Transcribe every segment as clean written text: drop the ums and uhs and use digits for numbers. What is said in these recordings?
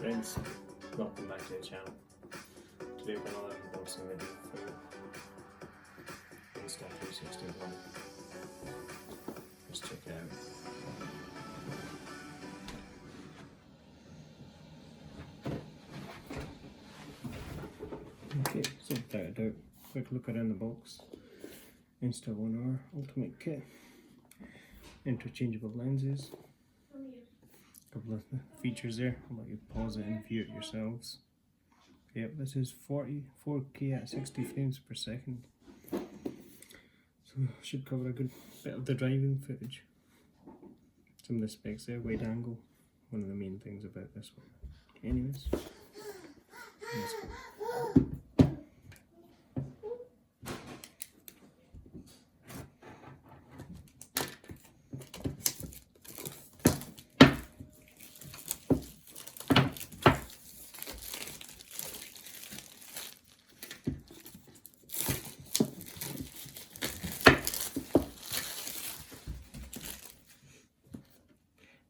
Friends, welcome back to the channel. Today we're going to unboxing video for Insta360 Action. Let's check it out. Okay, so without a doubt, quick look around the box. Insta1R Ultimate Kit, interchangeable lenses. Couple of features there. I'll let you pause it and view it yourselves. Yep, this is 4K at 60 frames per second. So should cover a good bit of the driving footage. Some of the specs there, wide angle, one of the main things about this one. Anyways, let's go.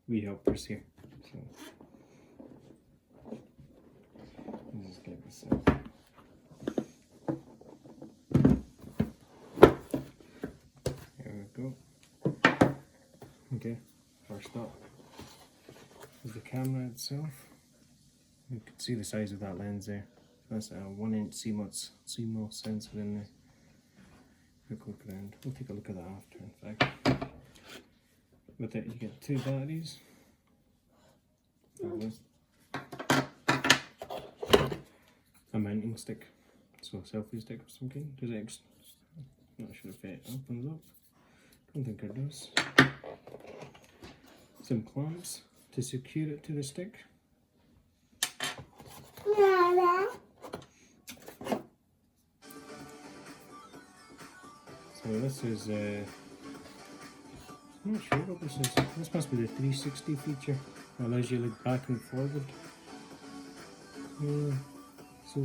We helpers here. So let's just get this out. There we go. Okay, first up is the camera itself. You can see the size of that lens there. That's a 1-inch CMOS sensor in there. Quick look around. We'll take a look at that after, in fact. With it you get 2 batteries, a mounting stick, so a selfie stick of some kind. Does it? Not sure if it opens up. Don't think it does. Some clamps to secure it to the stick. So this is I'm not sure what this is. This must be the 360 feature. That allows you to look back and forward. Slow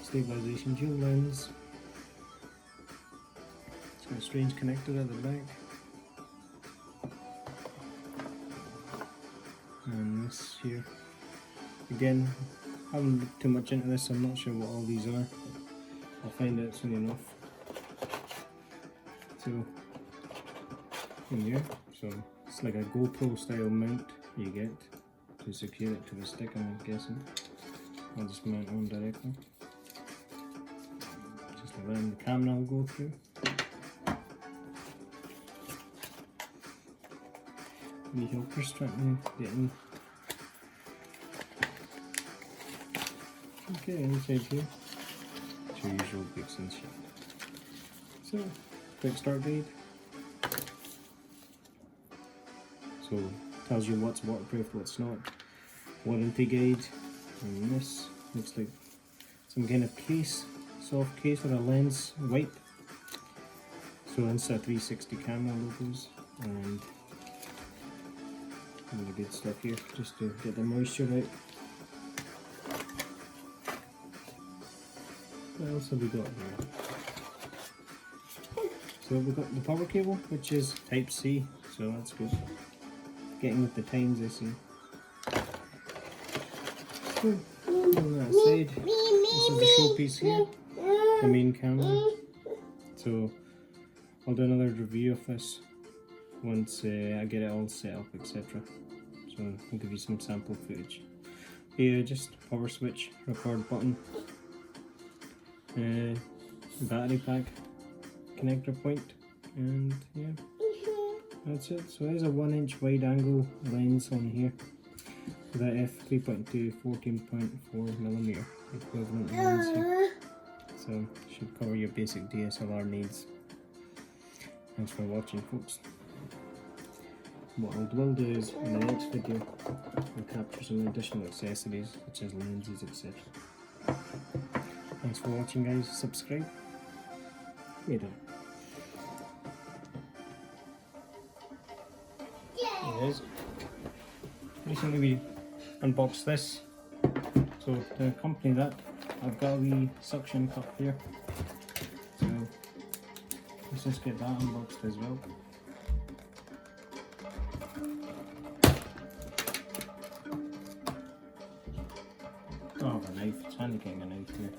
stabilization, dual lens. It's got a strange connector at the back. And this here. Again, I haven't looked too much into this, so I'm not sure what all these are. I'll find out soon enough. So here, so it's like a GoPro style mount you get to secure it to the stick, I'm guessing. I'll just mount on directly. Just like that, and the camera will go through. The helpers trying to get in. Okay, inside here, it's your usual bits and shit. So, quick start guide. So tells you what's waterproof, what's not. Warranty guide, and this looks like some kind of case, soft case with a lens wipe. So Insta360 camera logos and all the good stuff here, just to get the moisture out. What else have we got here? So we've got the power cable, which is Type C, so that's good. Getting with the times, I see. So, on that side, this is the showpiece here, the main camera. So, I'll do another review of this once I get it all set up, etc. So, I'll give you some sample footage. Here, just power switch, record button, battery pack, connector point, and yeah. That's it. So there's a 1-inch wide angle lens on here with a f3.2 14.4mm equivalent lens here. So should cover your basic DSLR needs. Thanks for watching, folks. What I will do is in the next video I'll capture some additional accessories such as lenses, etc. Thanks for watching, guys. Subscribe. Later. Is. Recently we unboxed this, so to accompany that I've got a wee suction cup here, so let's just get that unboxed as well. knife. It's handy getting a knife here.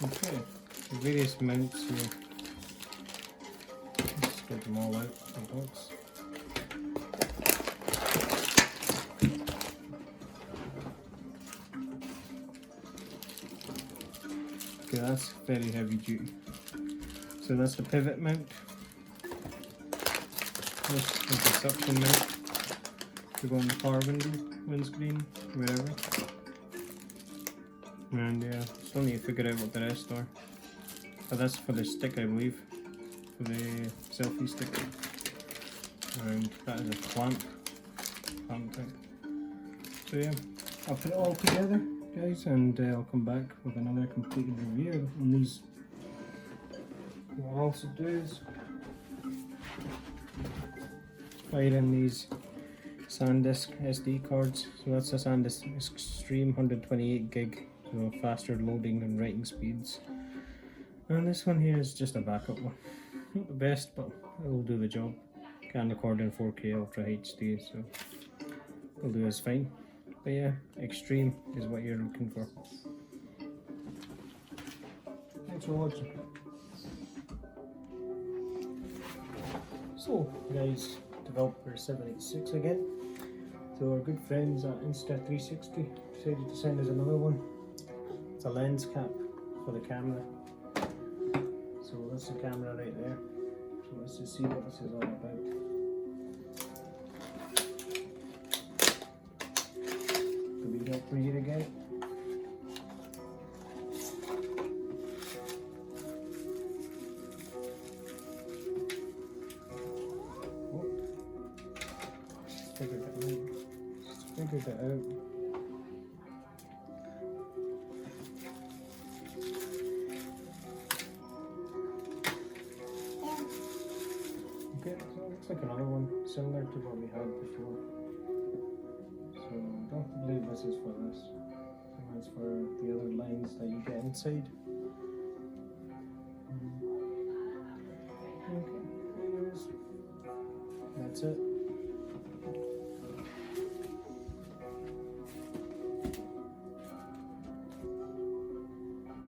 Okay, the various mounts here. Let's get them all out of the box. Okay, that's very heavy duty. So that's the pivot mount. This is the suction mount to go on the car window, windscreen, wherever. And yeah, still need to figure out what the rest are. But that's for the stick, I believe. For the selfie stick. And that is a clamp thing. So yeah, I'll put it all together, guys, and I'll come back with another completed review on these. What I'll also do is fire in these SanDisk SD cards. So that's a SanDisk Extreme 128 gig, so faster loading and writing speeds. And this one here is just a backup one. Not the best, but it will do the job. Can record in 4K Ultra HD, so it'll do as fine. But yeah, Extreme is what you're looking for. Thanks for watching. So guys, developer 786 again. So our good friends at Insta360 decided to send us another one. It's a lens cap for the camera. So that's the camera right there. So let's just see what this is all about. Could be help for you to get. Oh, just figured it out. Just figured it out. Okay, so it looks like another one similar to what we had before. So don't believe this is for this. And that's for the other lines that you get inside. Okay, anyways, that's it.